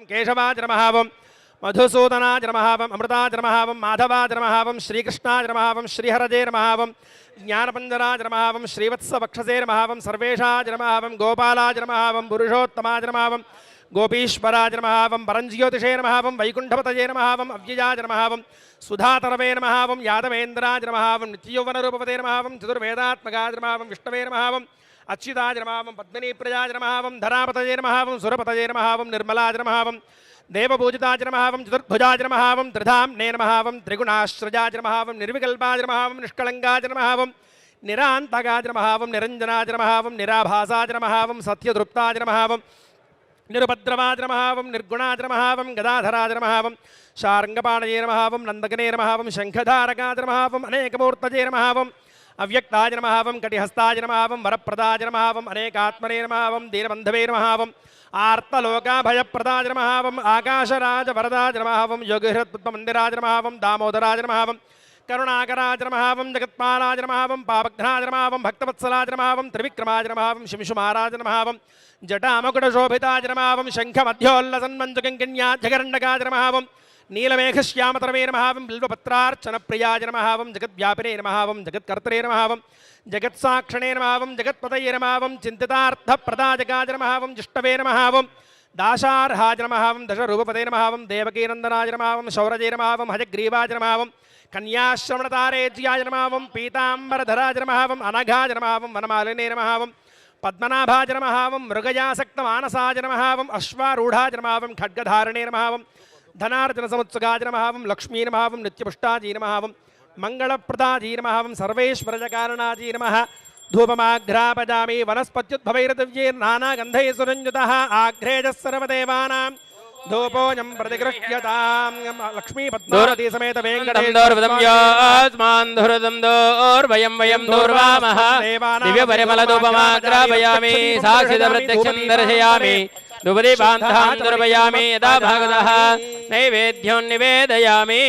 केशवाजनमहावं मधुसूदनाजनमहावं अमृताजनमहावं माधवाजनमहावं श्रीकृष्णाजनमहावं श्रीहरजेनमहावं ज्ञानपञ्जराजनमहावं श्रीवत्सवक्षसेनमहावं सर्वेशाजनमहावं गोपालाजनमहावं पुरुषोत्तमाजनमहावं गोपीश्वराजनमहावं परञ्ज्योतिषेनमहावं वैकुण्ठपतजेनमहावं अव्ययाजनमहावं सुधातरवेनमहावं यादवेन्द्राजनमहावं नित्ययौवनरूपपतेनमहावं चतुर्वेदात्मकाजनमहावं विष्णवेनमहावं अच्युताजनमहावं पद्मिनीप्रियाजनमहावं धरापतजेनमहावं सुरपतजेनमहावं निर्मलाजनमहावं देवपूजिताजनमहावं चतुर्भुजाजनमहावं त्रिधाम्नेनमहावं त्रिगुणाश्रजाजनमहावं निर्विकल्पाजनमहावं निष्कलङ्काजनमहावं निरान्तकाजनमहावं निरञ्जनाजनमहावं निराभासाजनमहावं सत्यतृप्ताजनमहावं निरुपद्रवाजनमहावं निर्गुणाजनमहावं गदाधराजनमहावं शार्ङ्गपाणयेनमहावं नन्दकनेनमहावं शङ्खधारकाजनमहावं अनेकमूर्तजेनमहावं अव्यक्ताजनमहावं कटिहस्ताजनमहावं वरप्रदाजनमहावं अनेकात्मनेनमहावं दीनबन्धवेनमहावं आर्तलोकाभयप्रदाजनमहावं आकाशराजवरदाजनमहावं योगिहृत्पद्ममन्दिराजनमहावं दामोदराजनमहावं करुणाकराजनमहावं जगत्पालाजनमहावं पापघ्नाजनमहावं भक्तवत्सलाजनमहावं त्रिविक्रमाजनमहावं शिंशुमहाराजनमहावं जटामकुटशोभिताजनमहावं शङ्खमध्योल्लसन्मञ्जुकिङ्किण्याध्यगरण्डकाजनमहावं नीलमेघश्यामतरवेनमहावं बिल्वपत्रार्चनप्रियाजनमहावं जगद्व्यापिनेनमहावं जगत्कर्तरेनमहावं जगत्साक्षिणेनमहावं जगत्पतयेनमहावं चिन्तितार्थप्रदाजकाजनमहावं जिष्टवेनमहावं दाशार्हाजनमहावं दशरूपपतेनमहावं देवकीनन्दनाजनमहावं शौरजेनमहावं हजग्रीवाजनमहावं कन्याश्रवणतारेज्याजनमहावं पीताम्बरधराजनमहावं अनघाजनमहावं वनमालिनेनमहावं पद्मनाभाजनमहावं मृगयासक्तमानसाजनमहावं अश्वारूढाजनमहावं खड्गधारणेनमहावं धनार्जनसमुत्सुकाजनमहावं लक्ष्मीनमहावं नित्यपुष्टाजीनमहावं मङ्गलप्रदाजीनमहावं सर्वेश्वरजकारणजीनमः धूपमाघ्रापजामि वनस्पत्युद्भवैर्दिव्यैर्नानागन्धैः सुरञ्जितः आघ्रेजः सर्वदेवानां धूपोऽयं प्रतिगृह्यतां लक्ष्मीपद्मावती समेत वेङ्कटेश्वरस्मान् धुरदं दोर्वयं वयं दूर्वामः दिव्यपरिमलधूपमाग्रापयामि साक्षितप्रत्यक्षं दर्शयामि धूपदीपान्तान् दुर्वयामि यदा भगवतः नैवेद्यों निवेदयामि।